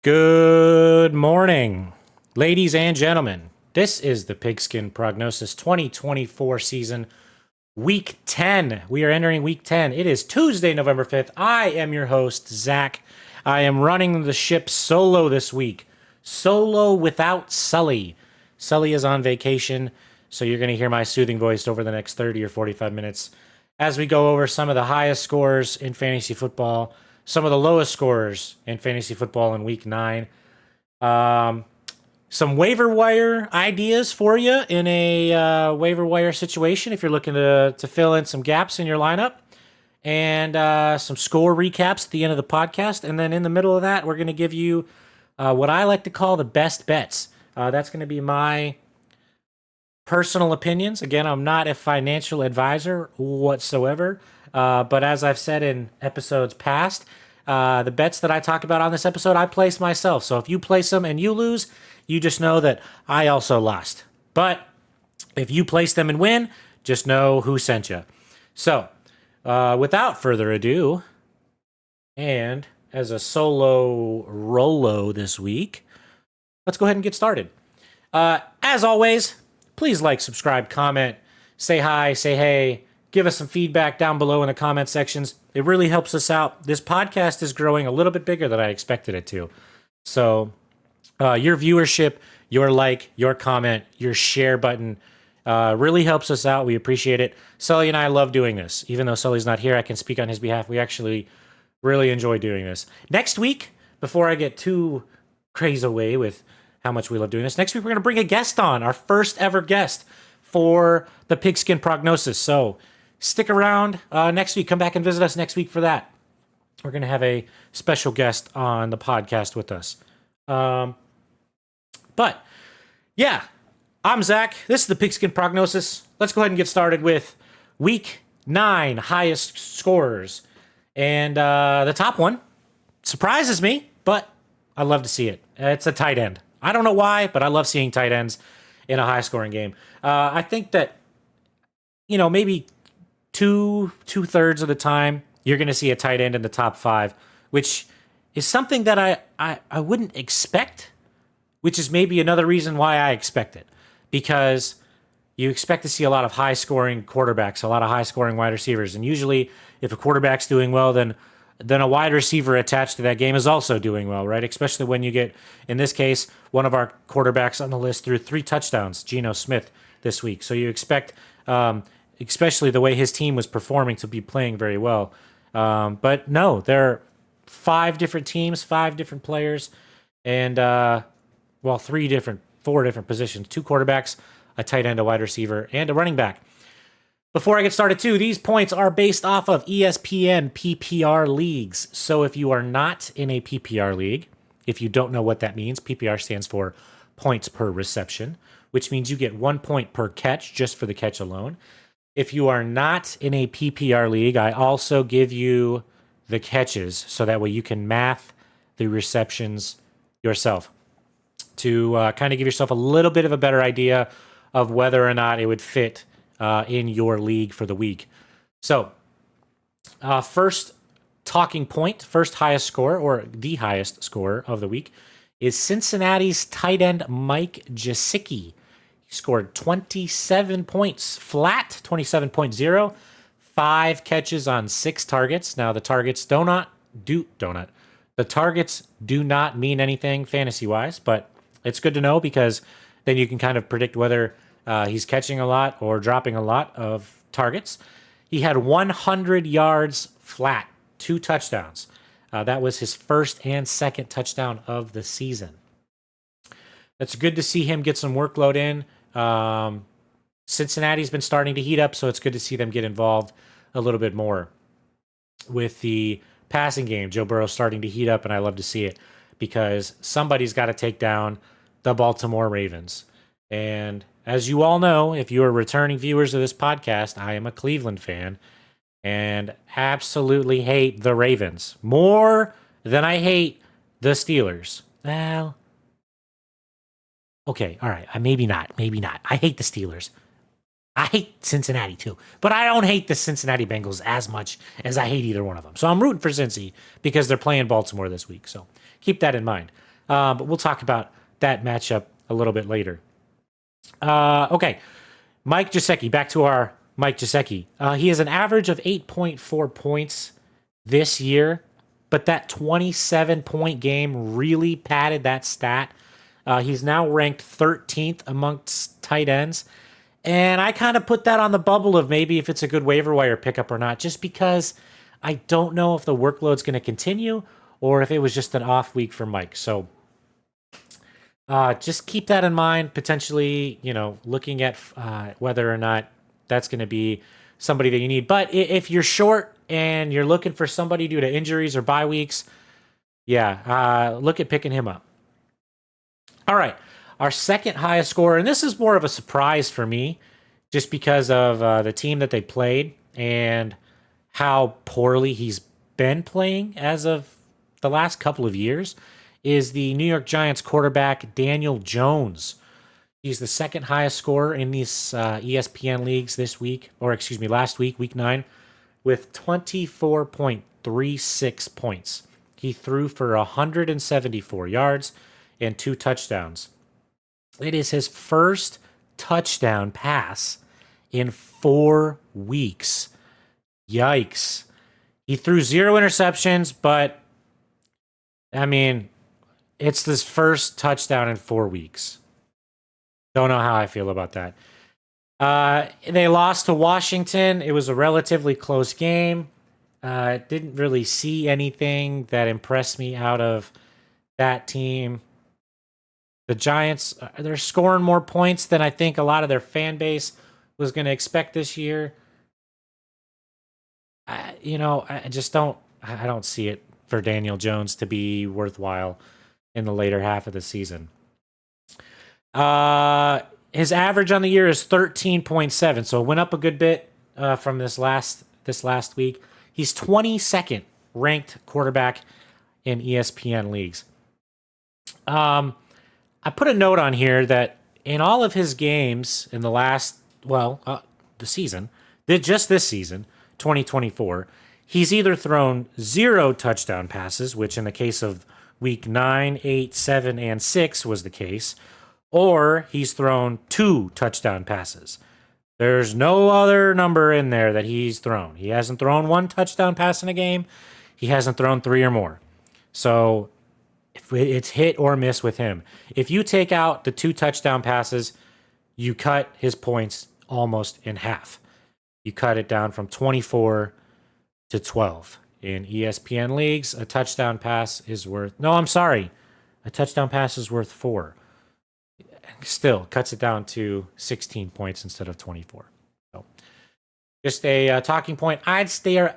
Good morning, ladies and gentlemen. This is the Pigskin Prognosis 2024 season, week 10. We are entering week 10. It is Tuesday, November 5th. I am your host, Zach. I am running the ship solo this week. Solo without Sully. Sully is on vacation, so you're going to hear my soothing voice over the next 30 or 45 minutes as we go over some of the highest scores in fantasy football, some of the lowest scorers in fantasy football in week 9. Some waiver wire ideas for you in a waiver wire situation if you're looking to fill in some gaps in your lineup. And some score recaps at the end of the podcast. And then in the middle of that, we're going to give you what I like to call the best bets. That's going to be my personal opinions. Again, I'm not a financial advisor whatsoever. But as I've said in episodes past, the bets that I talk about on this episode, I place myself. So if you place them and you lose, you just know that I also lost. But if you place them and win, just know who sent you. So without further ado, and as a solo Rolo this week, let's go ahead and get started. As always, please like, subscribe, comment, say hi, say hey, give us some feedback down below in the comment sections. It really helps us out. This podcast is growing a little bit bigger than I expected it to. So your viewership, your like, your comment, your share button really helps us out. We appreciate it. Sully and I love doing this. Even though Sully's not here, I can speak on his behalf. We actually really enjoy doing this. Next week, before I get too crazy away with how much we love doing this, next week we're going to bring a guest on, our first ever guest for the Pigskin Prognosis. So stick around next week. Come back and visit us next week for that. We're going to have a special guest on the podcast with us. But yeah, I'm Zach. This is the Pigskin Prognosis. Let's go ahead and get started with week 9 highest scorers. And the top one surprises me, but I love to see it. It's a tight end. I don't know why, but I love seeing tight ends in a high scoring game. I think that, maybe two-thirds of the time, you're going to see a tight end in the top 5, which is something that I wouldn't expect, which is maybe another reason why I expect it. Because you expect to see a lot of high-scoring quarterbacks, a lot of high-scoring wide receivers. And usually, if a quarterback's doing well, then a wide receiver attached to that game is also doing well, right? Especially when you get, in this case, one of our quarterbacks on the list threw 3 touchdowns, Geno Smith, this week. So you expect, especially the way his team was performing, to be playing very well. But no, there are 5 different teams, 5 different players, and, 4 different positions. 2 quarterbacks, a tight end, a wide receiver, and a running back. Before I get started, too, these points are based off of ESPN PPR leagues. So if you are not in a PPR league, if you don't know what that means, PPR stands for points per reception, which means you get 1 point per catch just for the catch alone. If you are not in a PPR league, I also give you the catches so that way you can math the receptions yourself to kind of give yourself a little bit of a better idea of whether or not it would fit in your league for the week. So, first talking point, first highest score, or the highest score of the week, is Cincinnati's tight end Mike Gesicki. He scored 27 points flat, 27.0, 5 catches on 6 targets. Now, the targets do not mean anything fantasy-wise, but it's good to know because then you can kind of predict whether he's catching a lot or dropping a lot of targets. He had 100 yards flat, 2 touchdowns. That was his first and second touchdown of the season. It's good to see him get some workload in. Cincinnati's been starting to heat up, so it's good to see them get involved a little bit more with the passing game. Joe Burrow's starting to heat up, and I love to see it because somebody's got to take down the Baltimore Ravens. And as you all know, if you are returning viewers of this podcast, I am a Cleveland fan and absolutely hate the Ravens more than I hate the Steelers. Well, okay, all right, maybe not. I hate the Steelers. I hate Cincinnati too, but I don't hate the Cincinnati Bengals as much as I hate either one of them. So I'm rooting for Cincy because they're playing Baltimore this week. So keep that in mind. But we'll talk about that matchup a little bit later. Okay, Mike Gesicki. Back to our Mike Gesicki. He has an average of 8.4 points this year, but that 27-point game really padded that stat. He's now ranked 13th amongst tight ends. And I kind of put that on the bubble of maybe if it's a good waiver wire pickup or not, just because I don't know if the workload's going to continue or if it was just an off week for Mike. So just keep that in mind, potentially, looking at whether or not that's going to be somebody that you need. But if you're short and you're looking for somebody due to injuries or bye weeks, look at picking him up. All right. Our second highest scorer, and this is more of a surprise for me, just because of the team that they played and how poorly he's been playing as of the last couple of years, is the New York Giants quarterback Daniel Jones. He's the second highest scorer in these ESPN leagues last week, week 9, with 24.36 points. He threw for 174 yards and 2 touchdowns. It is his first touchdown pass in 4 weeks. Yikes. He threw 0 interceptions, but, it's his first touchdown in 4 weeks. Don't know how I feel about that. They lost to Washington. It was a relatively close game. Didn't really see anything that impressed me out of that team. The Giants, they're scoring more points than I think a lot of their fan base was going to expect this year. I don't see it for Daniel Jones to be worthwhile in the later half of the season. His average on the year is 13.7, so it went up a good bit from this last week. He's 22nd ranked quarterback in ESPN leagues. I put a note on here that in all of his games in the season, just this season, 2024, he's either thrown 0 touchdown passes, which in the case of week 9, 8, 7, and 6 was the case, or he's thrown 2 touchdown passes. There's no other number in there that he's thrown. He hasn't thrown 1 touchdown pass in a game. He hasn't thrown 3 or more. So it's hit or miss with him. If you take out the 2 touchdown passes, you cut his points almost in half. You cut it down from 24 to 12. In ESPN leagues, a touchdown pass is worth... No, I'm sorry. A touchdown pass is worth 4. Still, cuts it down to 16 points instead of 24. So, just a talking point. I'd steer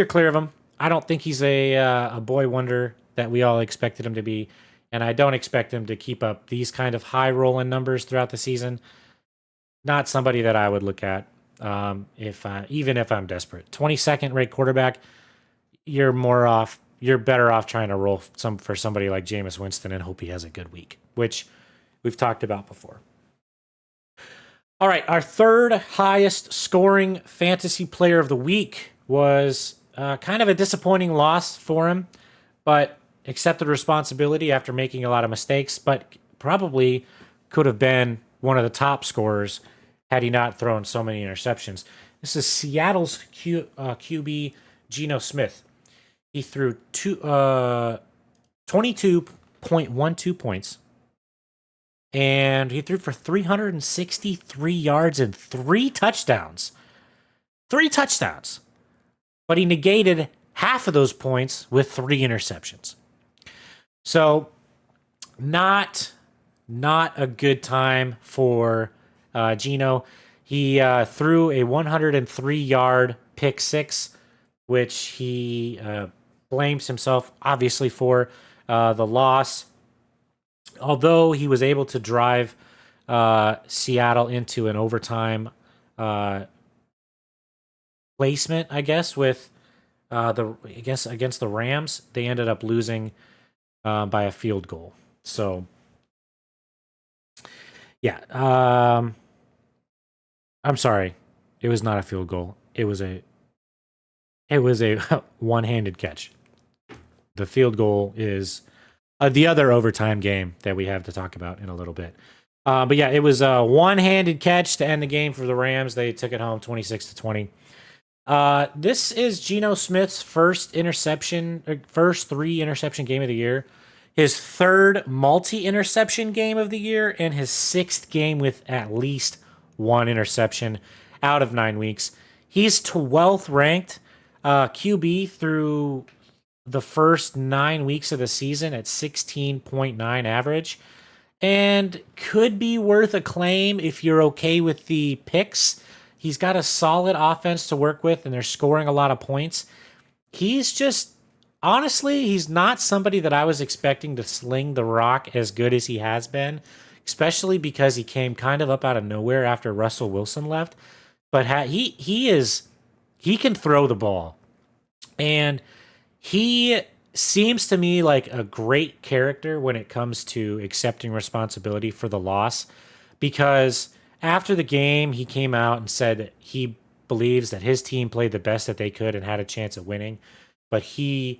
clear of him. I don't think he's a boy wonder that we all expected him to be, and I don't expect him to keep up these kind of high rolling numbers throughout the season. Not somebody that I would look at even if I'm desperate. 22nd rate quarterback, you're better off trying to roll for somebody like Jameis Winston and hope he has a good week, which we've talked about before. All right, our third highest scoring fantasy player of the week was kind of a disappointing loss for him, but accepted responsibility after making a lot of mistakes, but probably could have been one of the top scorers had he not thrown so many interceptions. This is Seattle's QB, Geno Smith. He threw 22.12 points, and he threw for 363 yards and 3 touchdowns. 3 touchdowns. But he negated half of those points with 3 interceptions. So, not a good time for Geno. He threw a 103-yard pick 6, which he blames himself, obviously, for the loss. Although he was able to drive Seattle into an overtime placement, I guess, with against the Rams, they ended up losing by a field goal. So, yeah. I'm sorry. It was not a field goal. It was a one-handed catch. The field goal is the other overtime game that we have to talk about in a little bit. But yeah, it was a one-handed catch to end the game for the Rams. They took it home 26-20. This is Geno Smith's first interception, first 3 interception game of the year, his third multi-interception game of the year, and his 6th game with at least 1 interception out of 9 weeks. He's 12th ranked QB through the first 9 weeks of the season at 16.9 average, and could be worth a claim if you're okay with the picks. He's got a solid offense to work with, and they're scoring a lot of points. He's just, honestly, he's not somebody that I was expecting to sling the rock as good as he has been, especially because he came kind of up out of nowhere after Russell Wilson left. But he can throw the ball, and he seems to me like a great character when it comes to accepting responsibility for the loss, because after the game, he came out and said that he believes that his team played the best that they could and had a chance at winning, but he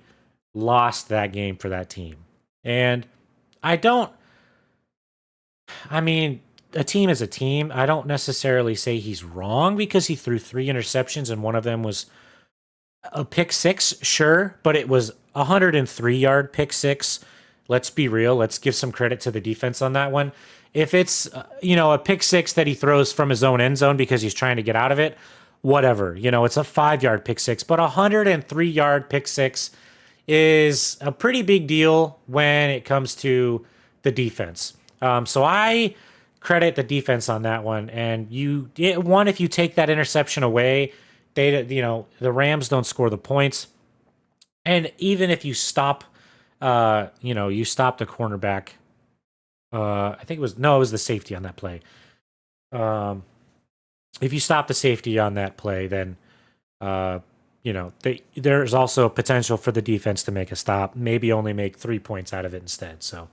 lost that game for that team. And I mean, a team is a team. I don't necessarily say he's wrong because he threw 3 interceptions and one of them was a pick 6, sure, but it was a 103-yard pick 6. Let's be real. Let's give some credit to the defense on that one. If it's, a pick 6 that he throws from his own end zone because he's trying to get out of it, whatever. It's a 5-yard pick 6, but a 103-yard pick 6 is a pretty big deal when it comes to the defense. So I credit the defense on that one. And if you take that interception away, the Rams don't score the points. And even if you stop, you stop the cornerback. I think it was the safety on that play. If you stop the safety on that play, then there's also potential for the defense to make a stop, maybe only make 3 points out of it instead. So,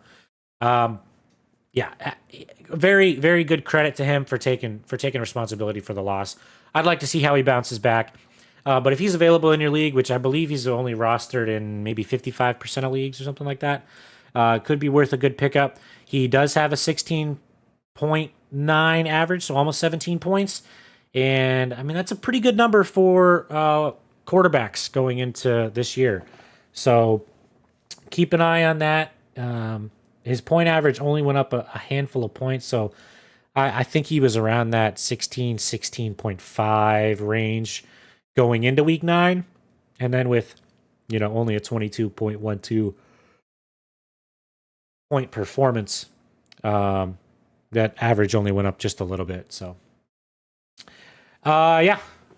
very, very good credit to him for taking responsibility for the loss. I'd like to see how he bounces back. But if he's available in your league, which I believe he's only rostered in maybe 55% of leagues or something like that, could be worth a good pickup. He does have a 16.9 average, so almost 17 points. And, I mean, that's a pretty good number for quarterbacks going into this year. So keep an eye on that. His point average only went up a handful of points, so I think he was around that 16.5 range going into week 9. And then with, only a 22.12 point performance, that average only went up just a little bit. So,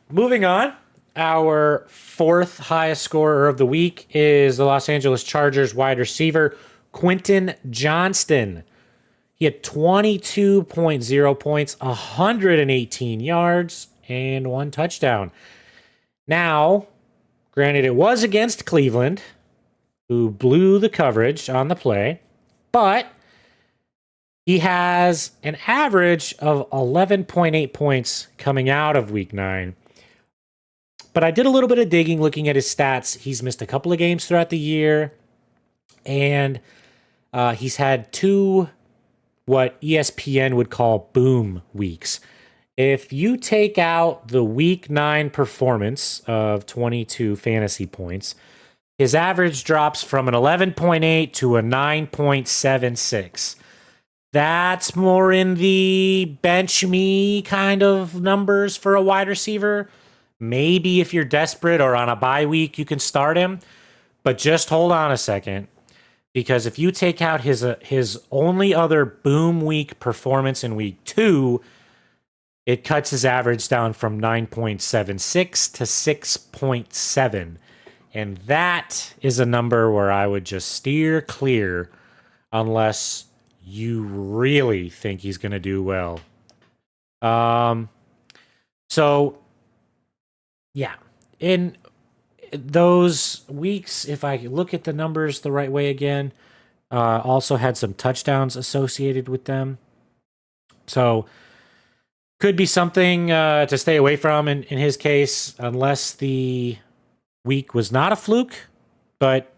moving on. Our 4th highest scorer of the week is the Los Angeles Chargers wide receiver, Quentin Johnston. He had 22.0 points, 118 yards, and 1 touchdown. Now, granted, it was against Cleveland, who blew the coverage on the play, but he has an average of 11.8 points coming out of week 9. But I did a little bit of digging looking at his stats. He's missed a couple of games throughout the year, and he's had 2 what ESPN would call boom weeks. If you take out the week 9 performance of 22 fantasy points, his average drops from an 11.8 to a 9.76. That's more in the bench me kind of numbers for a wide receiver. Maybe if you're desperate or on a bye week, you can start him. But just hold on a second, because if you take out his only other boom week performance in week 2, it cuts his average down from 9.76 to 6.7. And that is a number where I would just steer clear unless you really think he's going to do well. In those weeks, if I look at the numbers the right way again, also had some touchdowns associated with them. So could be something to stay away from in his case, unless the week was not a fluke, but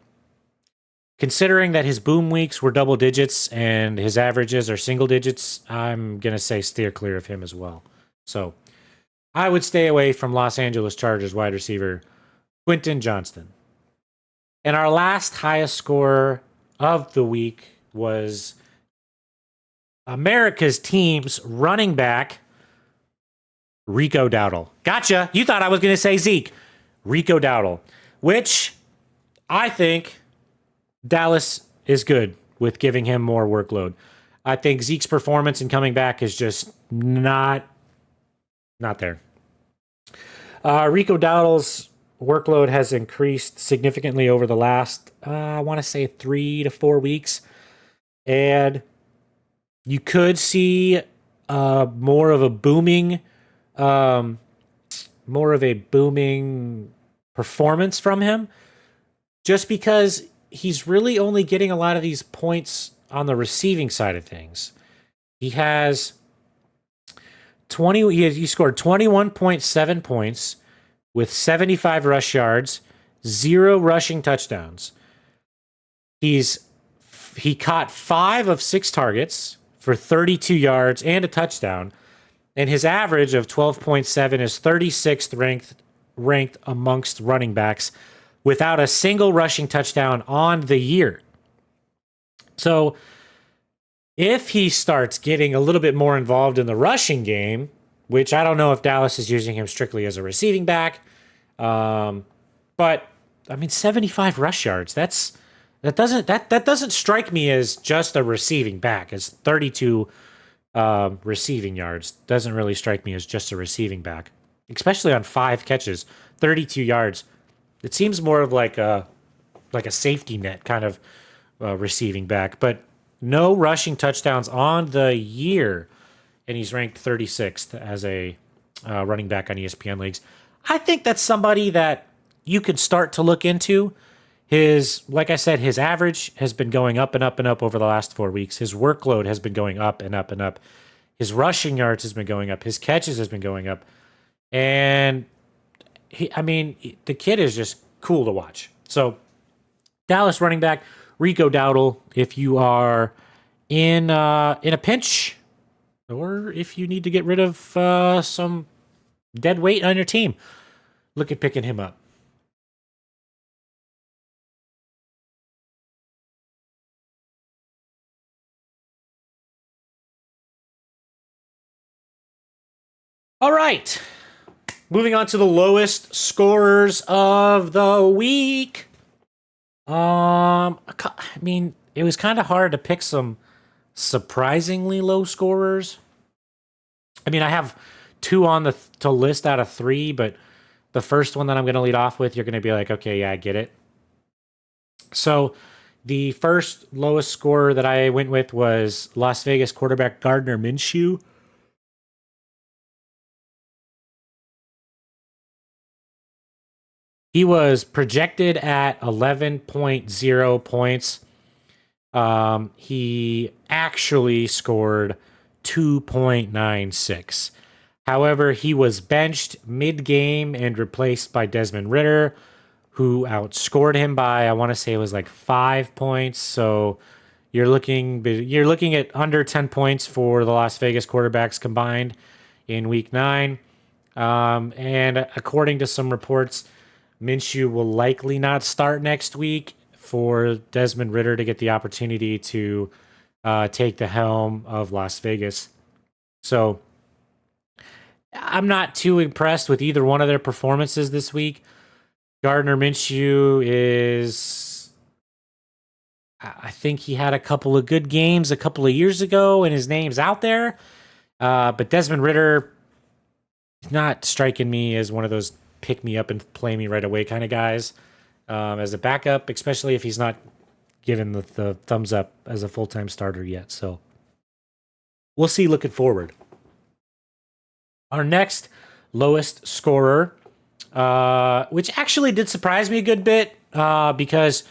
Considering that his boom weeks were double digits and his averages are single digits, I'm going to say steer clear of him as well. So I would stay away from Los Angeles Chargers wide receiver Quentin Johnston. And our last highest scorer of the week was America's team's running back, Rico Dowdle. Gotcha. You thought I was going to say Zeke. Rico Dowdle, which I think Dallas is good with giving him more workload. I think Zeke's performance in coming back is just not there. Rico Dowdle's workload has increased significantly over the last, I want to say 3 to 4 weeks. And you could see more of a booming performance from him, just because he's really only getting a lot of these points on the receiving side of things. He has he scored 21.7 points with 75 rush yards, 0 rushing touchdowns. He caught 5 of 6 targets for 32 yards and a touchdown, and his average of 12.7 is 36th ranked amongst running backs without a single rushing touchdown on the year. So if he starts getting a little bit more involved in the rushing game, which I don't know if Dallas is using him strictly as a receiving back, but I mean 75 rush yards, that doesn't strike me as just a receiving back. As 32 receiving yards doesn't really strike me as just a receiving back, especially on 5 catches, 32 yards. It seems more of like a safety net kind of receiving back, but no rushing touchdowns on the year, and he's ranked 36th as a running back on ESPN leagues. I think that's somebody that you could start to look into. Like I said, his average has been going up and up and up over the last 4 weeks. His workload has been going up and up and up. His rushing yards has been going up. His catches has been going up. And the kid is just cool to watch. So Dallas running back, Rico Dowdle, if you are in a pinch, or if you need to get rid of some dead weight on your team, look at picking him up. All right. Moving on to the lowest scorers of the week. I mean, it was kind of hard to pick some surprisingly low scorers. I mean, I have 2 on to list out of 3, but the first one that I'm going to lead off with, you're going to be like, okay, yeah, I get it. So the first lowest scorer that I went with was Las Vegas quarterback Gardner Minshew. He was projected at 11.0 points. He actually scored 2.96. However, he was benched mid-game and replaced by Desmond Ridder, who outscored him by, I want to say it was like 5 points. So you're looking at under 10 points for the Las Vegas quarterbacks combined in Week 9. And according to some reports, Minshew will likely not start next week for Desmond Ridder to get the opportunity to take the helm of Las Vegas. So I'm not too impressed with either one of their performances this week. Gardner Minshew I think he had a couple of good games a couple of years ago, and his name's out there. But Desmond Ridder is not striking me as one of those pick me up and play me right away kind of guys as a backup, especially if he's not given the thumbs up as a full-time starter yet. So we'll see looking forward. Our next lowest scorer, which actually did surprise me a good bit because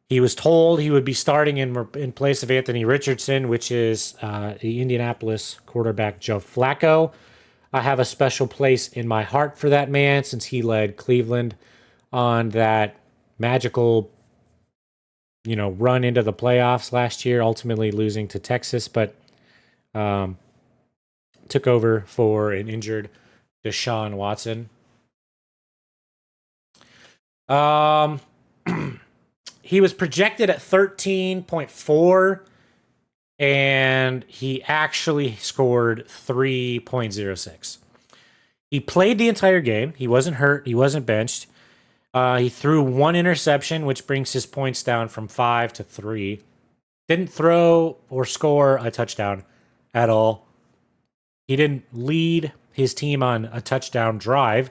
he was told he would be starting in place of Anthony Richardson, which is the Indianapolis quarterback Joe Flacco. I have a special place in my heart for that man since he led Cleveland on that magical run into the playoffs last year, ultimately losing to Texas, but took over for an injured Deshaun Watson. He was projected at 13.4, and he actually scored 3.06. He played the entire game. He wasn't hurt. He wasn't benched. He threw one interception, which brings his points down from 5 to 3. Didn't throw or score a touchdown at all. He didn't lead his team on a touchdown drive.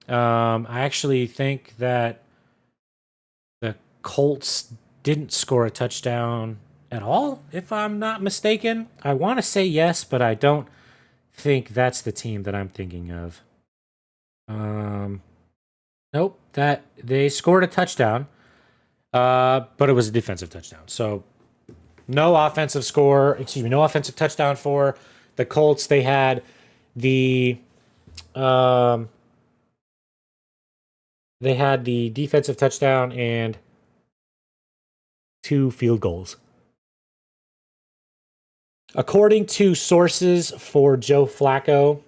I actually think that the Colts didn't score a touchdown at all, if I'm not mistaken. I want to say yes, but I don't think that's the team that I'm thinking of. Nope, that they scored a touchdown, but it was a defensive touchdown. So no offensive touchdown for the Colts. They had the defensive touchdown and 2 field goals. According to sources for Joe Flacco,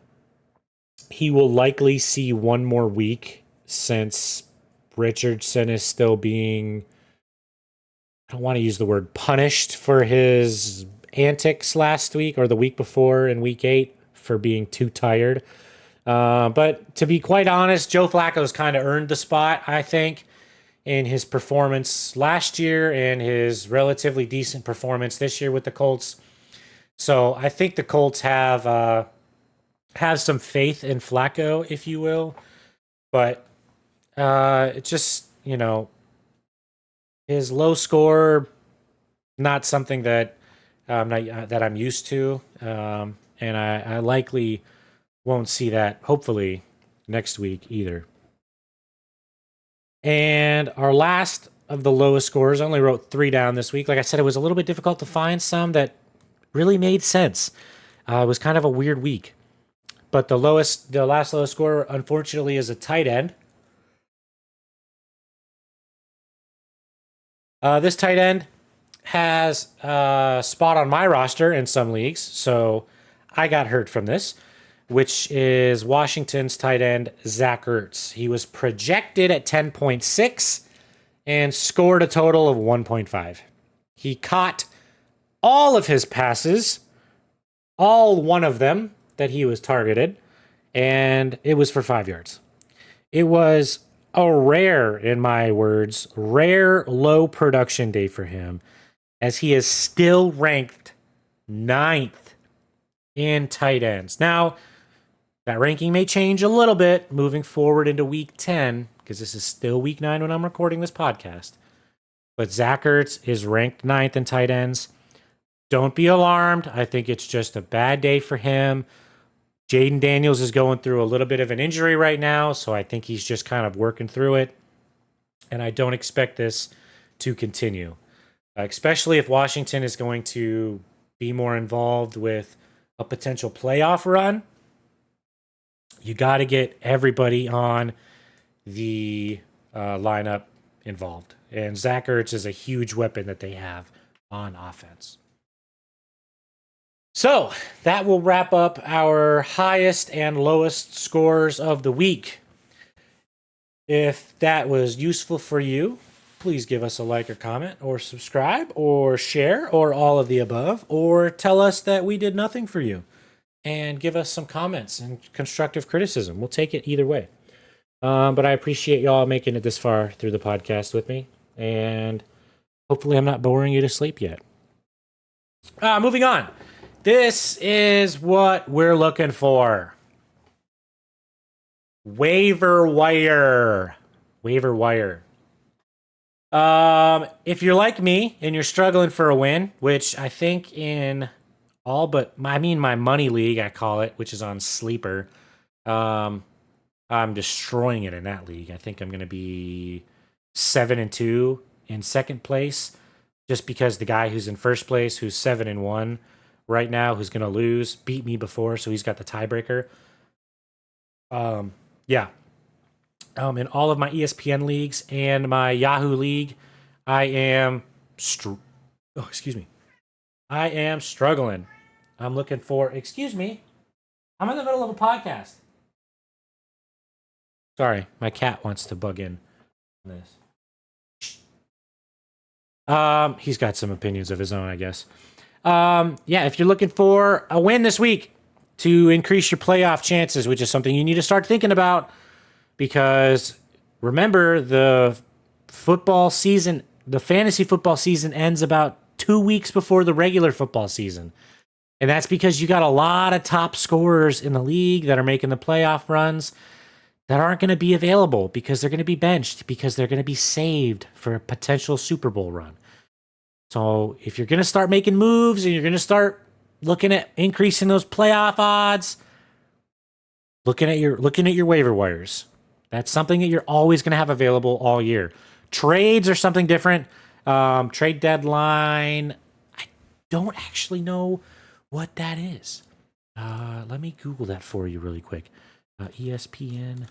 he will likely see one more week since Richardson is still being, I don't want to use the word punished for his antics last week or the week before in week 8 for being too tired. But to be quite honest, Joe Flacco's kind of earned the spot, I think, in his performance last year and his relatively decent performance this year with the Colts. So I think the Colts have some faith in Flacco, if you will. But it's just, his low score, not something that I'm used to. And I likely won't see that, hopefully, next week either. And our last of the lowest scores, I only wrote 3 down this week. Like I said, it was a little bit difficult to find some that really made sense. It was kind of a weird week. But the last lowest score, unfortunately, is a tight end. This tight end has a spot on my roster in some leagues, so I got hurt from this, which is Washington's tight end, Zach Ertz. He was projected at 10.6 and scored a total of 1.5. He caught all of his passes, all one of them that he was targeted, and it was for 5 yards. It was a rare, in my words, low production day for him, as he is still ranked 9th in tight ends. Now, that ranking may change a little bit moving forward into week 10, because this is still week 9 when I'm recording this podcast. But Zach Ertz is ranked 9th in tight ends. Don't be alarmed. I think it's just a bad day for him. Jaden Daniels is going through a little bit of an injury right now, so I think he's just kind of working through it. And I don't expect this to continue, especially if Washington is going to be more involved with a potential playoff run. You got to get everybody on the lineup involved. And Zach Ertz is a huge weapon that they have on offense. So that will wrap up our highest and lowest scores of the week. If that was useful for you, please give us a like or comment or subscribe or share or all of the above, or tell us that we did nothing for you and give us some comments and constructive criticism. We'll take it either way. But I appreciate y'all making it this far through the podcast with me, and hopefully I'm not boring you to sleep yet. Moving on. This is what we're looking for. Waiver wire. Waiver wire. If you're like me and you're struggling for a win, which I think in my money league, I call it, which is on Sleeper, I'm destroying it in that league. I think I'm going to be 7-2 in second place, just because the guy who's in first place, who's 7-1 right now, who's going to lose, beat me before, so he's got the tiebreaker. In all of my ESPN leagues and my Yahoo league, I am excuse me. I am struggling. I'm looking for, excuse me. I'm in the middle of a podcast. Sorry, my cat wants to bug in on this. He's got some opinions of his own, I guess. Yeah, if you're looking for a win this week to increase your playoff chances, which is something you need to start thinking about, because remember, the fantasy football season ends about 2 weeks before the regular football season. And that's because you got a lot of top scorers in the league that are making the playoff runs that aren't going to be available because they're going to be benched, because they're going to be saved for a potential Super Bowl run. So if you're going to start making moves and you're going to start looking at increasing those playoff odds, looking at your waiver wires. That's something that you're always going to have available all year. Trades are something different. Trade deadline, I don't actually know what that is. Let me Google that for you really quick. ESPN,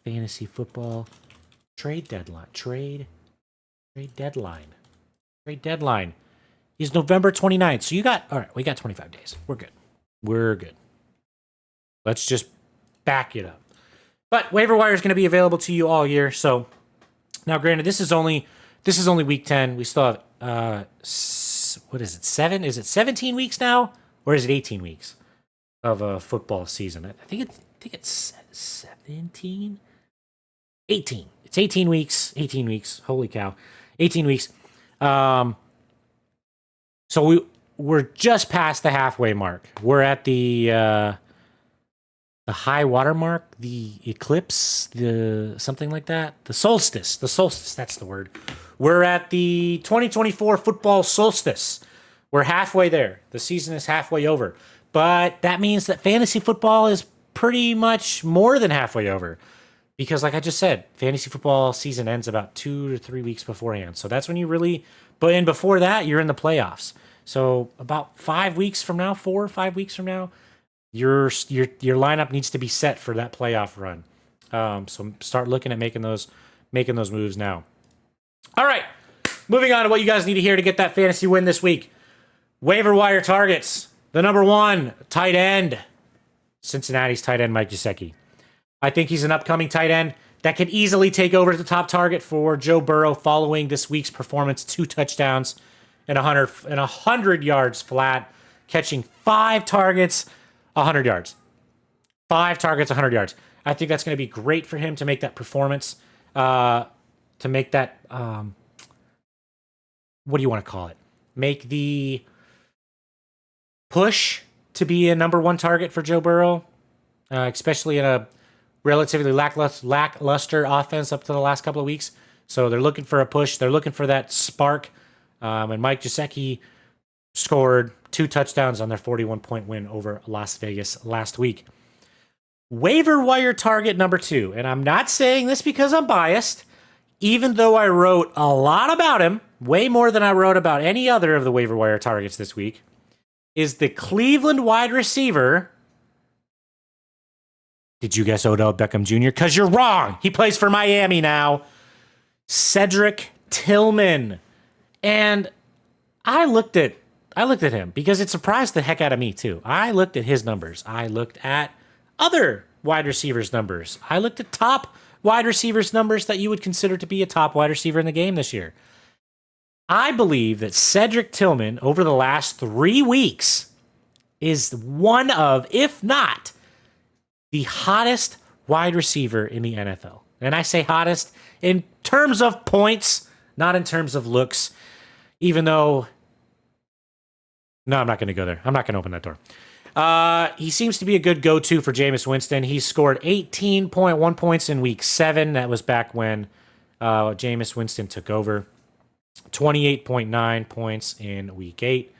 fantasy football, trade deadline is November 29th. So we got 25 days. We're good. Let's just back it up. But waiver wire is going to be available to you all year. So now, granted, this is only week 10. We still have what is it? 7? Is it 17 weeks now, or is it 18 weeks of a football season? I think it's 17, 18. It's 18 weeks. 18 weeks. Holy cow, 18 weeks. So we're just past the halfway mark. We're at the high water mark, the eclipse, the something like that. The solstice, that's the word. We're at the 2024 football solstice. We're halfway there. The season is halfway over. But that means that fantasy football is pretty much more than halfway over. Because like I just said, fantasy football season ends about 2 to 3 weeks beforehand. So that's when you really, and before that, you're in the playoffs. So about 5 weeks from now, 4 or 5 weeks from now, your lineup needs to be set for that playoff run. So start looking at making those moves now. All right, moving on to what you guys need to hear to get that fantasy win this week. Waiver wire targets. The number one tight end, Cincinnati's tight end Mike Gesicki. I think he's an upcoming tight end that can easily take over the top target for Joe Burrow following this week's performance. 2 touchdowns and 100 yards flat, catching 5 targets, 100 yards. 5 targets, 100 yards. I think that's going to be great for him to make that performance, to make that, what do you want to call it? Make the push to be a number one target for Joe Burrow, especially in a relatively lackluster offense up to the last couple of weeks. So they're looking for a push. They're looking for that spark. And Mike Gesicki scored 2 touchdowns on their 41-point win over Las Vegas last week. Waiver wire target number 2, and I'm not saying this because I'm biased, even though I wrote a lot about him, way more than I wrote about any other of the waiver wire targets this week, is the Cleveland wide receiver. Did you guess Odell Beckham Jr.? Because you're wrong. He plays for Miami now. Cedric Tillman. And I looked at him because it surprised the heck out of me too. I looked at his numbers. I looked at other wide receivers' numbers. I looked at top wide receivers' numbers that you would consider to be a top wide receiver in the game this year. I believe that Cedric Tillman, over the last 3 weeks, is one of, if not, the hottest wide receiver in the NFL. And I say hottest in terms of points, not in terms of looks, even though... No, I'm not going to go there. I'm not going to open that door. He seems to be a good go-to for Jameis Winston. He scored 18.1 points in week 7. That was back when Jameis Winston took over. 28.9 points in week 8.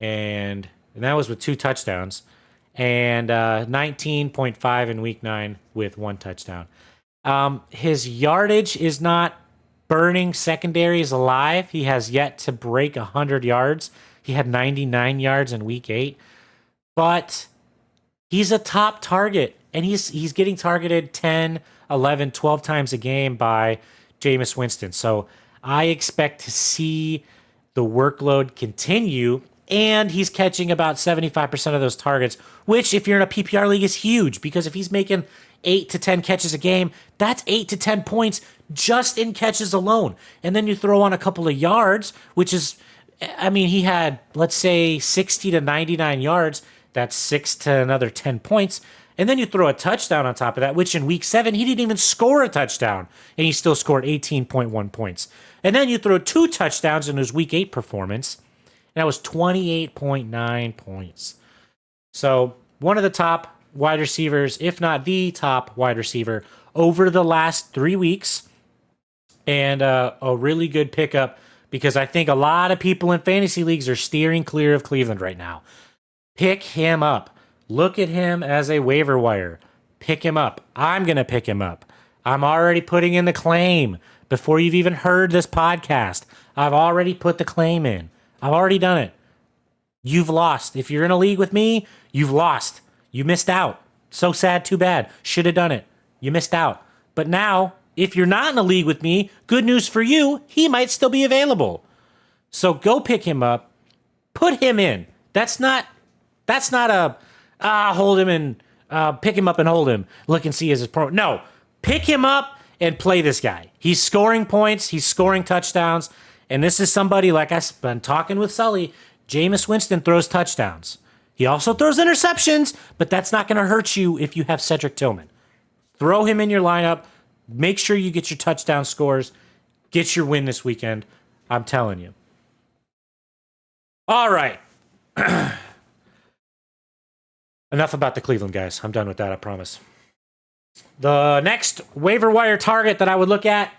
And that was with 2 touchdowns. And 19.5 in week 9 with 1 touchdown. His yardage is not burning secondaries alive. He has yet to break 100 yards. He had 99 yards in week 8. But he's a top target. And he's getting targeted 10, 11, 12 times a game by Jameis Winston. So I expect to see the workload continue, and he's catching about 75% of those targets, which if you're in a PPR league is huge, because if he's making 8 to 10 catches a game, that's 8 to 10 points just in catches alone. And then you throw on a couple of yards, which is, I mean, he had, let's say, 60 to 99 yards. That's 6 to another 10 points. And then you throw a touchdown on top of that, which in week 7, he didn't even score a touchdown, and he still scored 18.1 points. And then you throw 2 touchdowns in his week 8 performance, and that was 28.9 points. So one of the top wide receivers, if not the top wide receiver, over the last 3 weeks, and a really good pickup, because I think a lot of people in fantasy leagues are steering clear of Cleveland right now. Pick him up. Look at him as a waiver wire. Pick him up. I'm going to pick him up. I'm already putting in the claim before you've even heard this podcast. I've already put the claim in. I've already done it. You've lost. If you're in a league with me, you've lost. You missed out. So sad, too bad. Should have done it. You missed out. But now, if you're not in a league with me, good news for you, he might still be available. So go pick him up. Put him in. That's not a hold him and pick him up and hold him. Look and see as his pro. No, pick him up and play this guy. He's scoring points. He's scoring touchdowns. And this is somebody, like I've been talking with Sully, Jameis Winston throws touchdowns. He also throws interceptions, but that's not going to hurt you if you have Cedric Tillman. Throw him in your lineup. Make sure you get your touchdown scores. Get your win this weekend. I'm telling you. All right. Enough about the Cleveland guys. I'm done with that, I promise. The next waiver wire target that I would look at,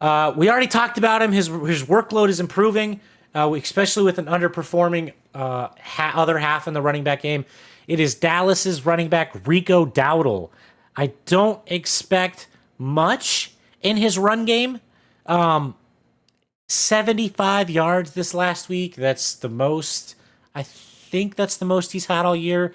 we already talked about him. His workload is improving, especially with an underperforming other half in the running back game. It is Dallas's running back, Rico Dowdle. I don't expect much in his run game. 75 yards this last week. That's the most. I think that's the most he's had all year.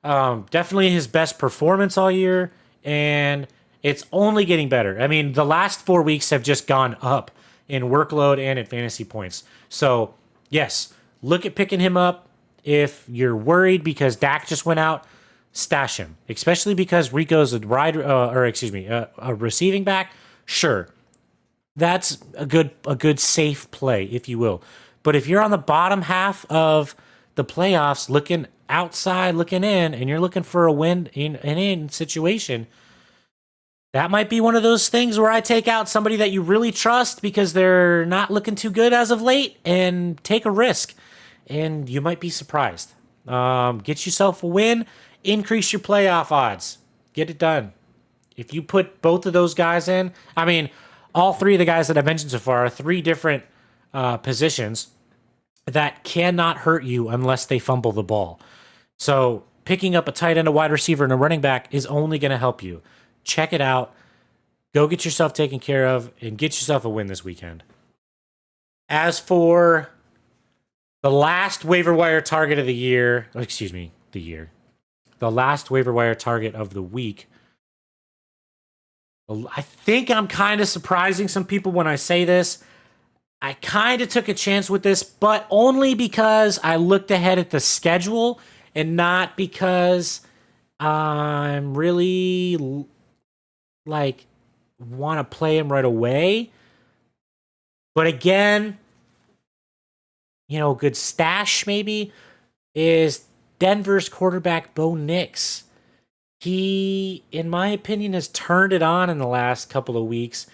Definitely his best performance all year, and it's only getting better. I mean, the last 4 weeks have just gone up in workload and in fantasy points. So, yes, look at picking him up. If you're worried because Dak just went out, stash him, especially because Rico's a receiving back. Sure, that's a good safe play, if you will. But if you're on the bottom half of the playoffs, looking outside, looking in, and you're looking for a win in an in situation, that might be one of those things where I take out somebody that you really trust because they're not looking too good as of late and take a risk. And you might be surprised. Get yourself a win, increase your playoff odds. Get it done. If you put both of those guys in, I mean, all 3 of the guys that I've mentioned so far are 3 different positions that cannot hurt you unless they fumble the ball. So picking up a tight end, a wide receiver, and a running back is only going to help you. Check it out. Go get yourself taken care of and get yourself a win this weekend. As for the last waiver wire target of the year, the last waiver wire target of the week, I think I'm kind of surprising some people when I say this. I kind of took a chance with this, but only because I looked ahead at the schedule and not because I'm really want to play him right away. But again, good stash maybe is Denver's quarterback Bo Nix. He, in my opinion, has turned it on in the last couple of weeks.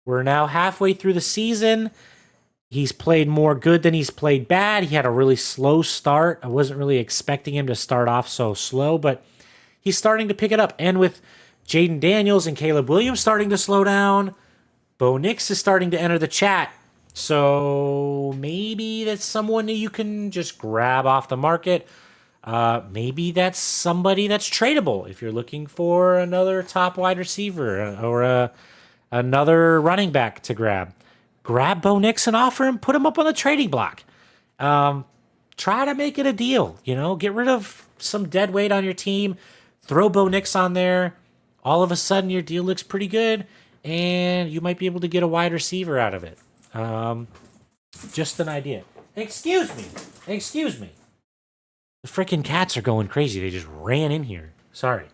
We're now halfway through the season. He's played more good than he's played bad. He had a really slow start. I wasn't really expecting him to start off so slow, but he's starting to pick it up. And with Jaden Daniels and Caleb Williams starting to slow down, Bo Nix is starting to enter the chat. So maybe that's someone that you can just grab off the market. Maybe that's somebody that's tradable if you're looking for another top wide receiver or another running back to grab. Grab Bo Nix and offer him, put him up on the trading block. Try to make it a deal, get rid of some dead weight on your team, throw Bo Nix on there. All of a sudden your deal looks pretty good and you might be able to get a wide receiver out of it. Just an idea. Excuse me. The freaking cats are going crazy. They just ran in here. Sorry.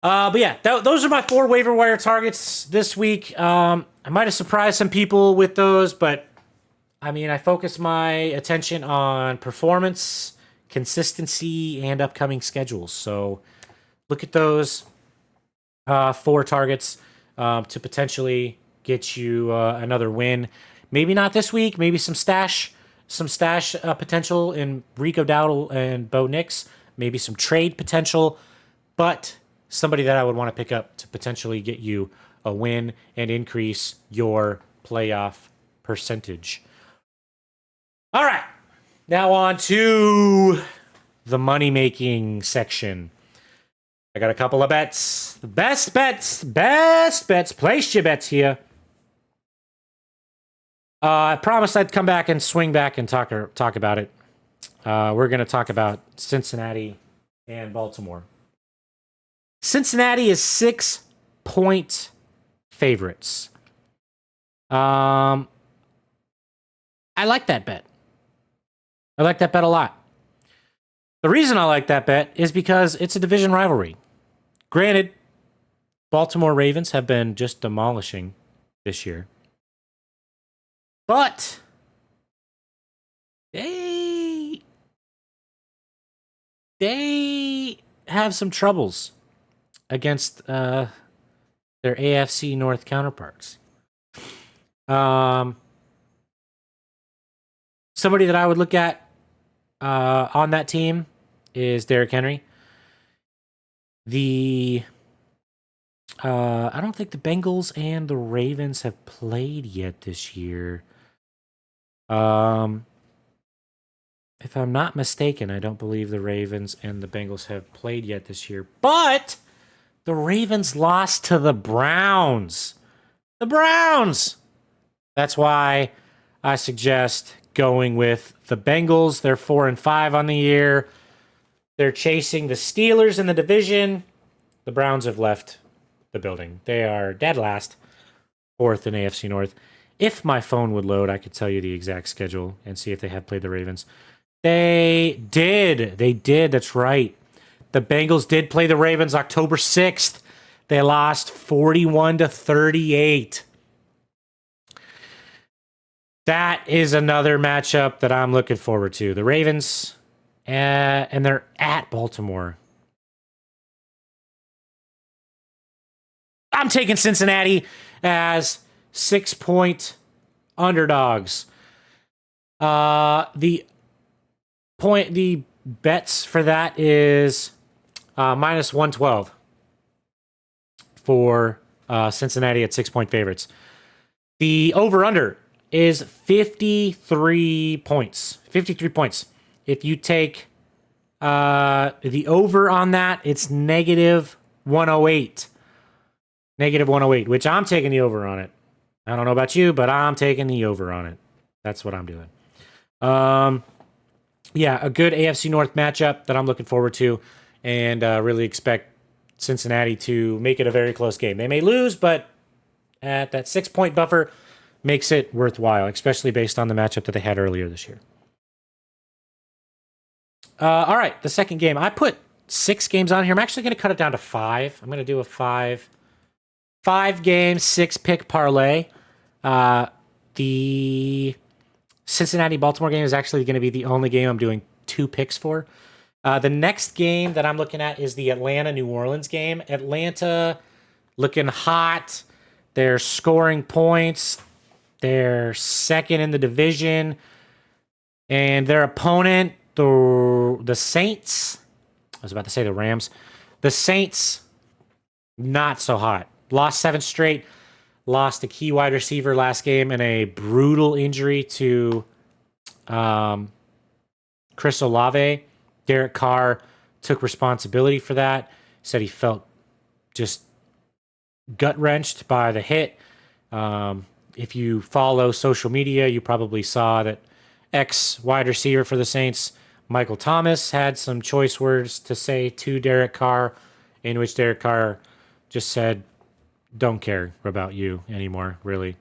But yeah, those are my 4 waiver wire targets this week. I might have surprised some people with those, but I mean, I focus my attention on performance, consistency, and upcoming schedules. So look at those 4 targets to potentially get you another win. Maybe not this week. Maybe some stash potential in Rico Dowdle and Bo Nix. Maybe some trade potential, but somebody that I would want to pick up to potentially get you a win and increase your playoff percentage. All right, now on to the money-making section. I got a couple of bets. The best bets. Place your bets here. I promised I'd come back and swing back and talk about it. We're going to talk about Cincinnati and Baltimore. Cincinnati is 6-point favorites. I like that bet. I like that bet a lot. The reason I like that bet is because it's a division rivalry. Granted, Baltimore Ravens have been just demolishing this year. But they have some troubles against their AFC North counterparts. Somebody that I would look at on that team is Derrick Henry. I don't think the Bengals and the Ravens have played yet this year. If I'm not mistaken, I don't believe the Ravens and the Bengals have played yet this year. But the Ravens lost to the Browns. The Browns! That's why I suggest going with the Bengals. They're 4-5 on the year. They're chasing the Steelers in the division. The Browns have left the building. They are dead last, 4th in AFC North. If my phone would load, I could tell you the exact schedule and see if they have played the Ravens. They did. That's right. The Bengals did play the Ravens October 6th. They lost 41-38. That is another matchup that I'm looking forward to. The Ravens, and they're at Baltimore. I'm taking Cincinnati as 6-point underdogs. The bets for that is minus 112 for Cincinnati at 6-point favorites. The over-under is 53 points. 53 points. If you take the over on that, it's negative 108. Negative 108, which I'm taking the over on it. I don't know about you, but I'm taking the over on it. That's what I'm doing. Yeah, a good AFC North matchup that I'm looking forward to, and really expect Cincinnati to make it a very close game. They may lose, but at that 6-point buffer makes it worthwhile, especially based on the matchup that they had earlier this year. All right, the second game. I put 6 games on here. I'm actually going to cut it down to 5. I'm going to do a 5-game, 6-pick parlay. The Cincinnati-Baltimore game is actually going to be the only game I'm doing 2 picks for. The next game that I'm looking at is the Atlanta-New Orleans game. Atlanta looking hot. They're scoring points. They're second in the division. And their opponent, the Saints, I was about to say the Rams. The Saints, not so hot. Lost 7 straight. Lost a key wide receiver last game in a brutal injury to Chris Olave. Derek Carr took responsibility for that. Said he felt just gut-wrenched by the hit. If you follow social media, you probably saw that ex-wide receiver for the Saints, Michael Thomas, had some choice words to say to Derek Carr, in which Derek Carr just said, don't care about you anymore, really.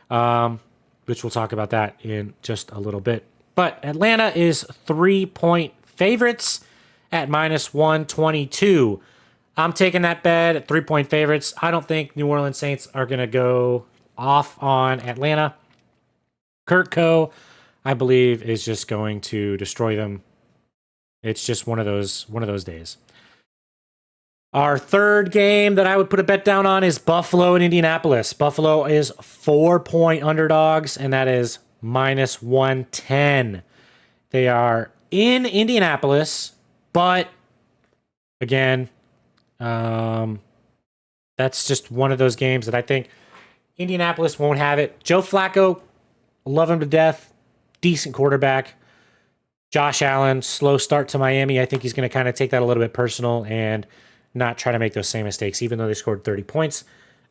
Which we'll talk about that in just a little bit. But Atlanta is 3-point favorites at minus 122. I'm taking that bet at 3-point favorites. I don't think New Orleans Saints are going to go off on Atlanta. Kurt Coe, I believe, is just going to destroy them. It's just one of those days. Our third game that I would put a bet down on is Buffalo and Indianapolis. Buffalo is 4-point underdogs, and that is minus 110. They are in Indianapolis, but again, that's just one of those games that I think Indianapolis won't have it. Joe Flacco, love him to death. Decent quarterback. Josh Allen, slow start to Miami. I think he's going to kind of take that a little bit personal and not try to make those same mistakes, even though they scored 30 points.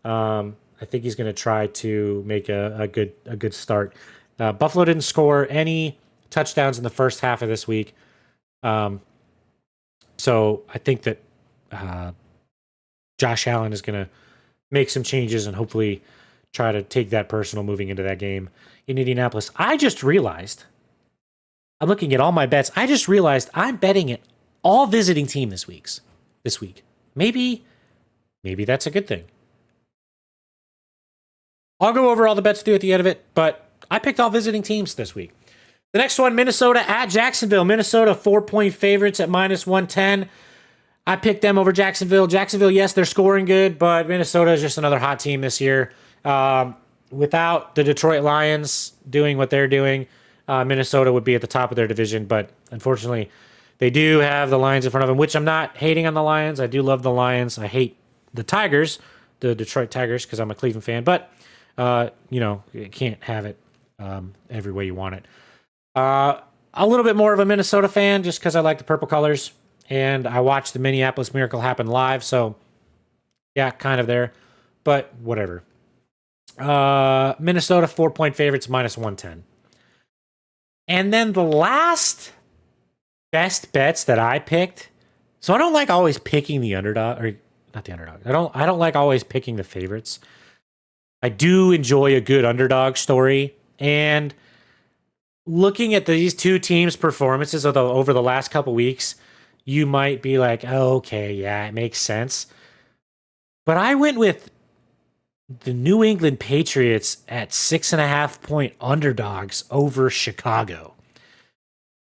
I think he's going to try to make a good start. Buffalo didn't score any touchdowns in the first half of this week. So I think that Josh Allen is going to make some changes and hopefully try to take that personal moving into that game in Indianapolis. I just realized, I'm looking at all my bets. I just realized I'm betting it all visiting team this week. Maybe that's a good thing. I'll go over all the bets with you at the end of it, but I picked all visiting teams this week. The next one, Minnesota at Jacksonville. Minnesota 4-point favorites at minus 110. I picked them over Jacksonville. Jacksonville, yes, they're scoring good, but Minnesota is just another hot team this year. Without the Detroit Lions doing what they're doing, Minnesota would be at the top of their division, but unfortunately, they do have the Lions in front of them, which I'm not hating on the Lions. I do love the Lions. I hate the Tigers, the Detroit Tigers, because I'm a Cleveland fan. But, you can't have it every way you want it. A little bit more of a Minnesota fan just because I like the purple colors. And I watched the Minneapolis Miracle happen live. So, yeah, kind of there. But whatever. Minnesota 4-point favorites, minus 110. And then the last best bets that I picked. So I don't like always picking the underdog, or not the underdog. I don't like always picking the favorites. I do enjoy a good underdog story. And looking at these two teams' performances over the last couple weeks, you might be like, oh, okay, yeah, it makes sense. But I went with the New England Patriots at 6.5-point underdogs over Chicago.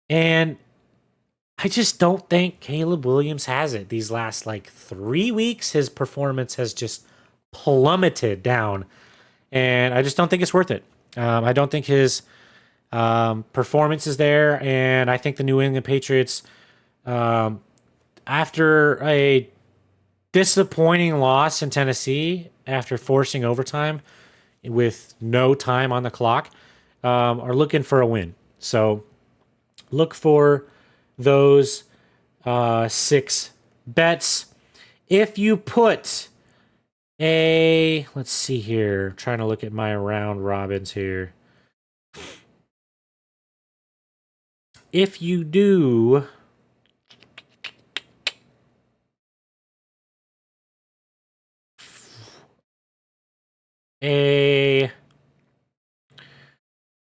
And I just don't think Caleb Williams has it. These last 3 weeks, his performance has just plummeted down. And I just don't think it's worth it. I don't think his performance is there. And I think the New England Patriots, after a disappointing loss in Tennessee, after forcing overtime with no time on the clock, are looking for a win. So look for those 6 bets. If you put let's see here, I'm trying to look at my round robins here. If you do a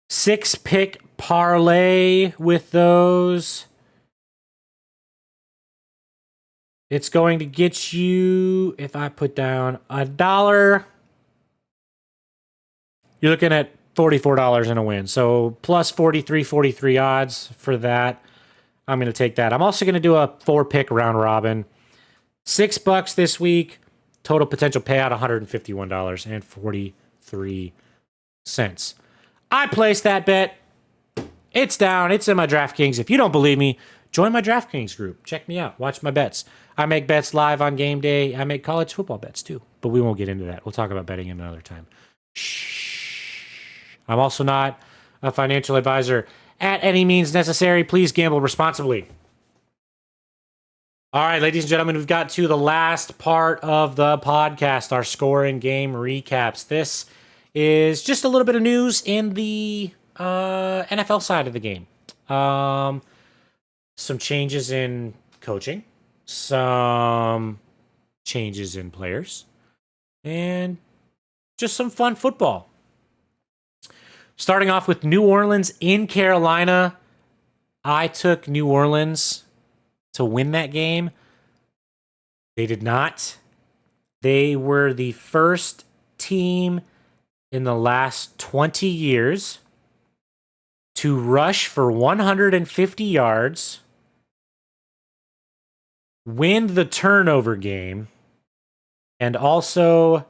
6-pick parlay with those, it's going to get you, if I put down $1, you're looking at $44 in a win. So plus 43 odds for that. I'm going to take that. I'm also going to do a 4-pick round robin. $6 this week. Total potential payout $151.43. I placed that bet. It's down. It's in my DraftKings. If you don't believe me, join my DraftKings group. Check me out. Watch my bets. I make bets live on game day. I make college football bets too, but we won't get into that. We'll talk about betting another time. Shh. I'm also not a financial advisor at any means necessary. Please gamble responsibly. All right, ladies and gentlemen, we've got to the last part of the podcast, our score and game recaps. This is just a little bit of news in the NFL side of the game. Some changes in coaching, some changes in players, and just some fun football. Starting off with New Orleans in Carolina. I took New Orleans to win that game. They did not. They were the first team in the last 20 years to rush for 150 yards, win the turnover game, and also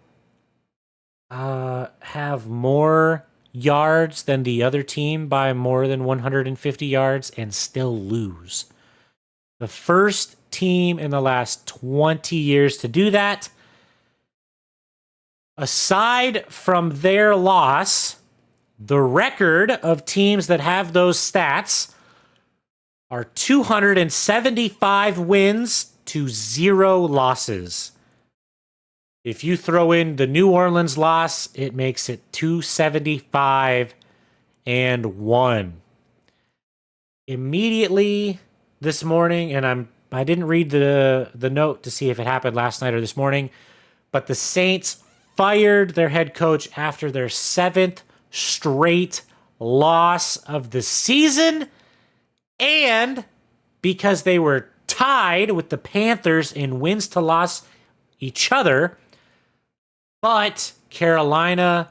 have more yards than the other team by more than 150 yards and still lose. The first team in the last 20 years to do that. Aside from their loss, the record of teams that have those stats are 275 wins to 0 losses. If you throw in the New Orleans loss, it makes it 275 and 1. Immediately this morning, and I didn't read the note to see if it happened last night or this morning, but the Saints fired their head coach after their 7th straight loss of the season, and because they were tied with the Panthers in wins to loss each other. But Carolina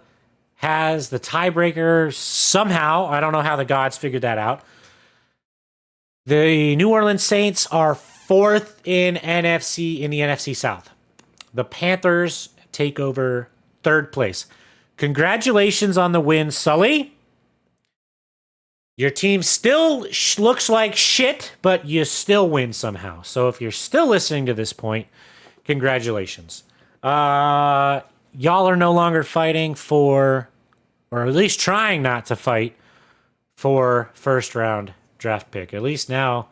has the tiebreaker somehow. I don't know how the gods figured that out. The New Orleans Saints are 4th in the NFC South. The Panthers take over 3rd place. Congratulations on the win, Sully. Your team still looks like shit, but you still win somehow. So if you're still listening to this point, congratulations. Y'all are no longer fighting for, or at least trying not to fight for, first round draft pick. At least now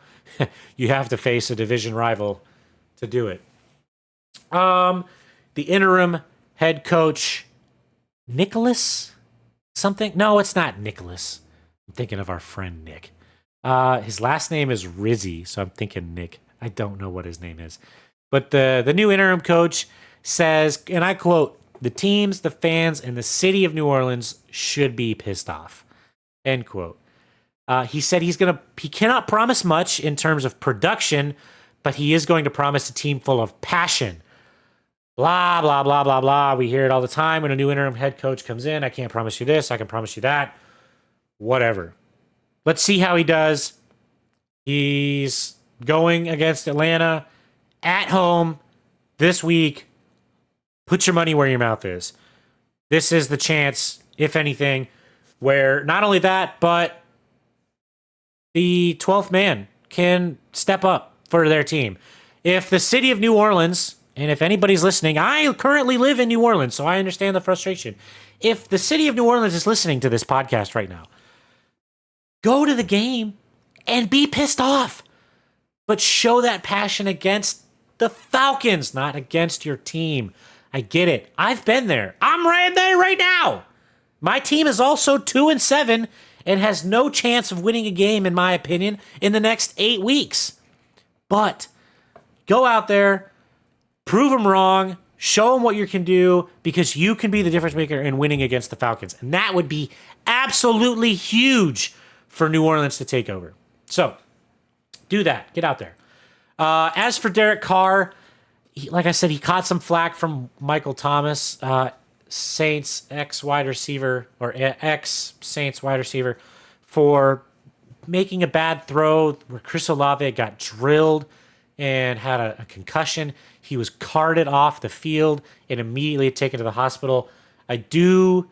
you have to face a division rival to do it. The interim head coach, Nicholas something? No, it's not Nicholas. I'm thinking of our friend Nick. His last name is Rizzi, so I'm thinking Nick. I don't know what his name is. But the new interim coach says, and I quote, "The teams, the fans, and the city of New Orleans should be pissed off." End quote. He said he cannot promise much in terms of production, but he is going to promise a team full of passion. Blah, blah, blah, blah, blah. We hear it all the time when a new interim head coach comes in. I can't promise you this. I can promise you that. Whatever. Let's see how he does. He's going against Atlanta at home this week. Put your money where your mouth is. This is the chance, if anything, where not only that, but the 12th man can step up for their team. If the city of New Orleans, and if anybody's listening, I currently live in New Orleans, so I understand the frustration. If the city of New Orleans is listening to this podcast right now, go to the game and be pissed off, but show that passion against the Falcons, not against your team. I get it. I've been there. I'm right there right now. My team is also 2-7 and has no chance of winning a game, in my opinion, in the next 8 weeks. But go out there, prove them wrong, show them what you can do, because you can be the difference maker in winning against the Falcons. And that would be absolutely huge for New Orleans to take over. So do that. Get out there. As for Derek Carr, like I said, he caught some flack from Michael Thomas, Saints ex-wide receiver, or ex-Saints wide receiver, for making a bad throw where Chris Olave got drilled and had a concussion. He was carted off the field and immediately taken to the hospital. I did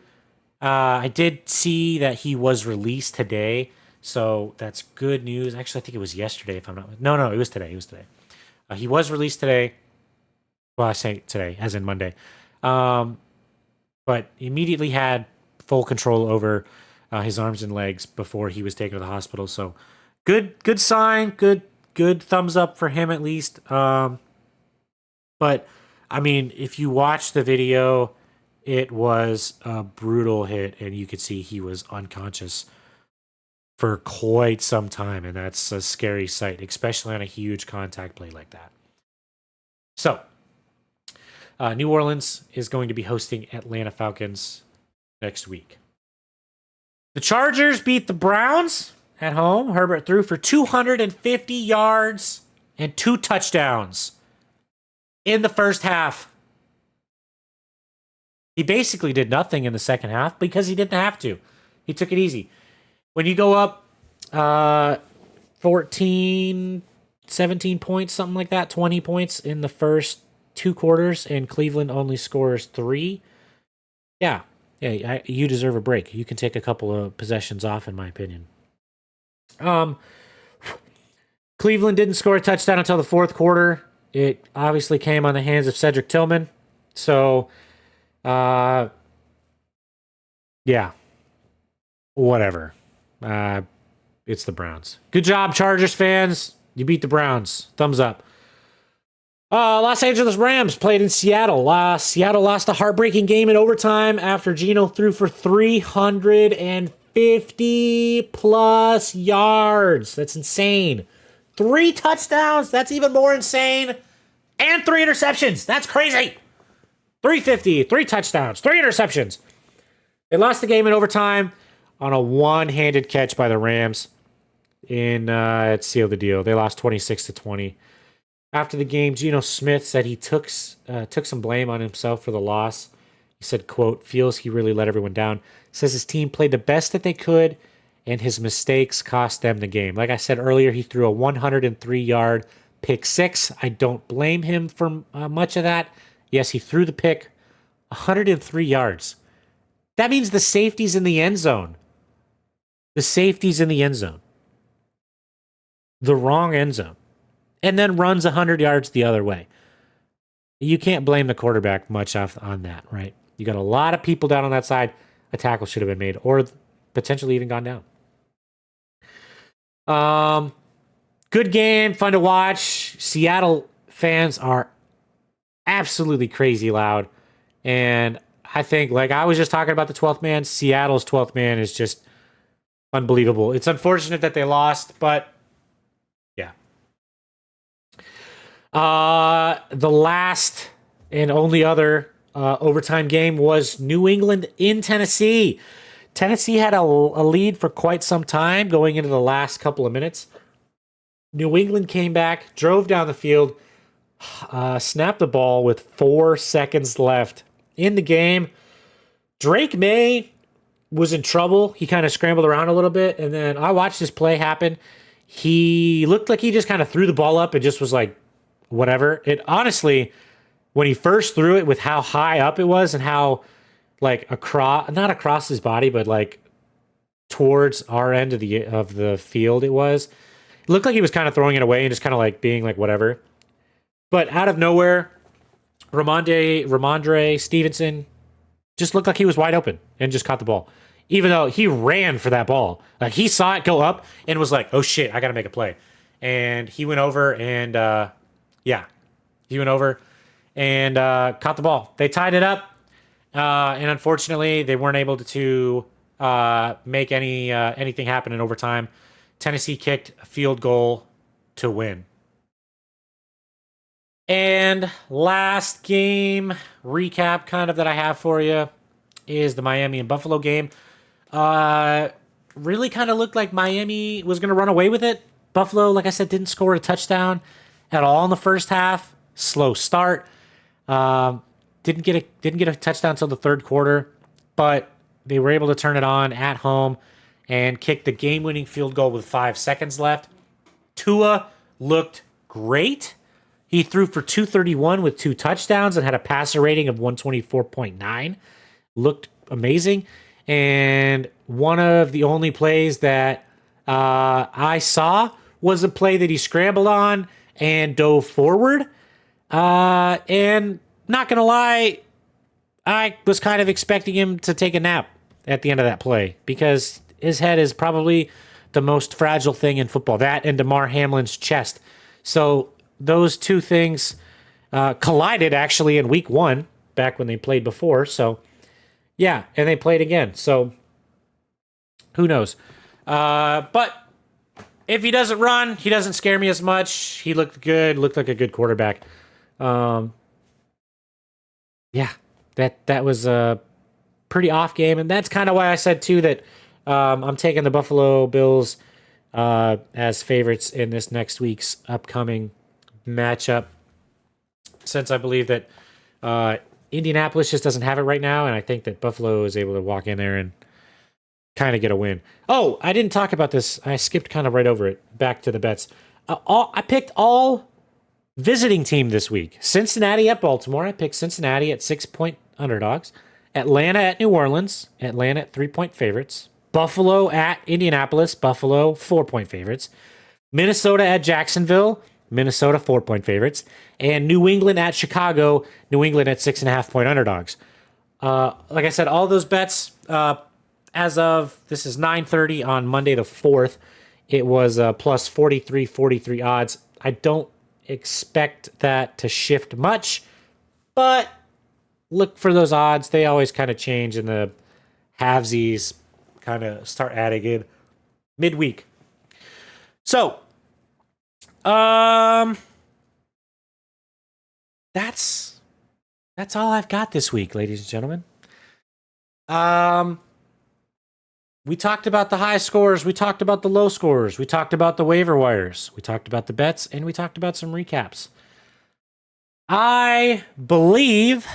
see that he was released today, so that's good news. Actually, I think it was yesterday, if I'm not... No, it was today. He was released today. Well, I say today, as in Monday. But immediately had full control over his arms and legs before he was taken to the hospital. So good sign, good thumbs up for him at least. But I mean, if you watch the video, it was a brutal hit, and you could see he was unconscious for quite some time, and that's a scary sight, especially on a huge contact play like that. So, New Orleans is going to be hosting Atlanta Falcons next week. The Chargers beat the Browns at home. Herbert threw for 250 yards and 2 touchdowns in the first half. He basically did nothing in the second half because he didn't have to. He took it easy. When you go up 14, 17 points, something like that, 20 points in the first 2 quarters, and Cleveland only scores 3, you deserve a break. You can take a couple of possessions off, in my opinion. Cleveland didn't score a touchdown until the 4th quarter. It obviously came on the hands of Cedric Tillman. So, whatever. It's the Browns. Good job, Chargers fans. You beat the Browns. Thumbs up. Los Angeles Rams played in Seattle. Seattle lost a heartbreaking game in overtime after Geno threw for 350 plus yards. That's insane. 3 touchdowns. That's even more insane. And 3 interceptions. That's crazy. 350, 3 touchdowns, 3 interceptions. They lost the game in overtime on a one-handed catch by the Rams. It sealed the deal. They lost 26-20. After the game, Geno Smith said he took some blame on himself for the loss. He said, quote, feels he really let everyone down. Says his team played the best that they could, and his mistakes cost them the game. Like I said earlier, he threw a 103-yard pick 6. I don't blame him for much of that. Yes, he threw the pick, 103 yards. That means the safety's in the end zone. The safety's in the end zone. The wrong end zone. And then runs 100 yards the other way. You can't blame the quarterback much on that, right? You got a lot of people down on that side. A tackle should have been made, or potentially even gone down. Good game, fun to watch. Seattle fans are absolutely crazy loud. And I think, like I was just talking about the 12th man, Seattle's 12th man is just unbelievable. It's unfortunate that they lost, but yeah. The last and only other overtime game was New England in Tennessee. Tennessee had a lead for quite some time going into the last couple of minutes. New England came back, drove down the field, snapped the ball with 4 seconds left in the game. Drake May was in trouble. He kind of scrambled around a little bit, and then I watched this play happen. He looked like he just kind of threw the ball up and just was like, whatever. It honestly, when he first threw it with how high up it was and how like not across his body, but like towards our end of the field it looked like he was kind of throwing it away and just kind of like being like whatever. But out of nowhere, Ramondre Stevenson just looked like he was wide open and just caught the ball. Even though he ran for that ball. Like he saw it go up and was like, oh shit, I gotta make a play. And he went over and caught the ball. They tied it up. And unfortunately, they weren't able to make anything happen in overtime. Tennessee kicked a field goal to win. And last game recap kind of that I have for you is the Miami and Buffalo game. Really kind of looked like Miami was going to run away with it. Buffalo, like I said, didn't score a touchdown at all in the first half. Slow start. Didn't get a touchdown until the 3rd quarter, but they were able to turn it on at home and kick the game-winning field goal with 5 seconds left. Tua looked great. He threw for 231 with 2 touchdowns and had a passer rating of 124.9. Looked amazing. And one of the only plays that I saw was a play that he scrambled on and dove forward. And not going to lie, I was kind of expecting him to take a nap at the end of that play because his head is probably the most fragile thing in football. That and DeMar Hamlin's chest. So those two things collided actually in week 1 back when they played before. So yeah, and they played again. So who knows? But if he doesn't run, he doesn't scare me as much. He looked good, looked like a good quarterback. yeah, that was a pretty off game, and that's kind of why I said too that I'm taking the Buffalo Bills as favorites in this next week's upcoming matchup, since I believe that Indianapolis just doesn't have it right now, and I think that Buffalo is able to walk in there and kind of get a win. Oh, I didn't talk about this. I skipped kind of right over it. Back to the bets. I picked all visiting team this week. Cincinnati at Baltimore. I picked Cincinnati at 6-point underdogs. Atlanta at New Orleans. Atlanta at 3-point favorites. Buffalo at Indianapolis. Buffalo 4-point favorites. Minnesota at Jacksonville. Minnesota 4-point favorites. And New England at Chicago. New England at 6.5-point underdogs. Like I said, all those bets, as of, this is 9:30 on Monday the 4th, it was plus 43 odds. I don't expect that to shift much, but look for those odds. They always kind of change, and the halvesies kind of start adding in midweek. So, that's all I've got this week, ladies and gentlemen. We talked about the high scores. We talked about the low scores. We talked about the waiver wires. We talked about the bets, and we talked about some recaps. I believe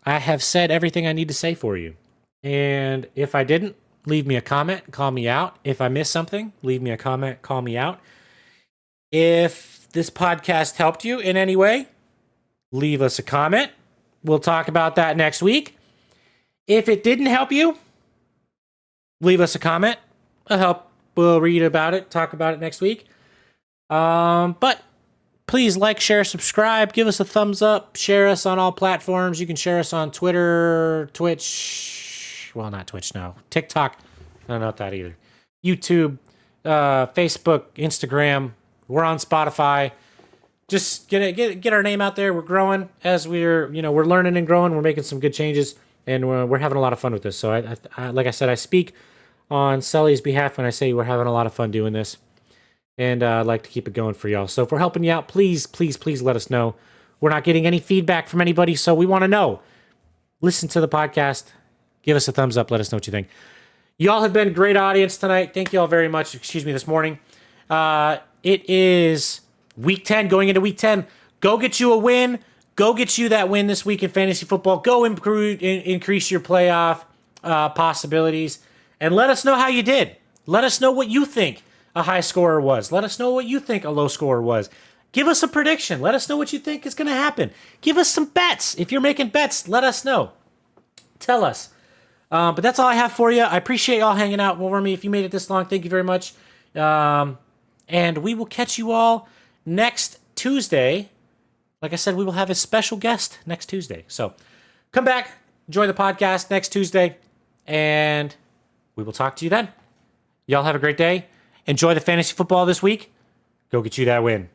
I have said everything I need to say for you. And if I didn't, leave me a comment, call me out. If I missed something, leave me a comment, call me out. If this podcast helped you in any way, leave us a comment. We'll talk about that next week. If it didn't help you, leave us a comment. We'll read about it, talk about it next week. But please like, share, subscribe, give us a thumbs up, share us on all platforms. You can share us on Twitter, Twitch. Well, not Twitch, no. TikTok. I don't know that either. YouTube, Facebook, Instagram. We're on Spotify. Just get our name out there. We're growing as we're learning and growing. We're making some good changes, and we're having a lot of fun with this. So I like I said, I speak on Sully's behalf when I say we're having a lot of fun doing this, and I'd like to keep it going for y'all. So if we're helping you out, please let us know. We're not getting any feedback from anybody, so we want to know. Listen to the podcast. Give us a thumbs up. Let us know what you think. Y'all have been a great audience tonight. Thank you all very much. This morning. It is week 10, going into week 10. Go get you a win. Go get you that win this week in fantasy football. Go increase your playoff possibilities. And let us know how you did. Let us know what you think a high scorer was. Let us know what you think a low scorer was. Give us a prediction. Let us know what you think is going to happen. Give us some bets. If you're making bets, let us know. Tell us. But that's all I have for you. I appreciate y'all hanging out for me. If you made it this long, thank you very much. And we will catch you all next Tuesday. Like I said, we will have a special guest next Tuesday. So come back, enjoy the podcast next Tuesday, and we will talk to you then. Y'all have a great day. Enjoy the fantasy football this week. Go get you that win.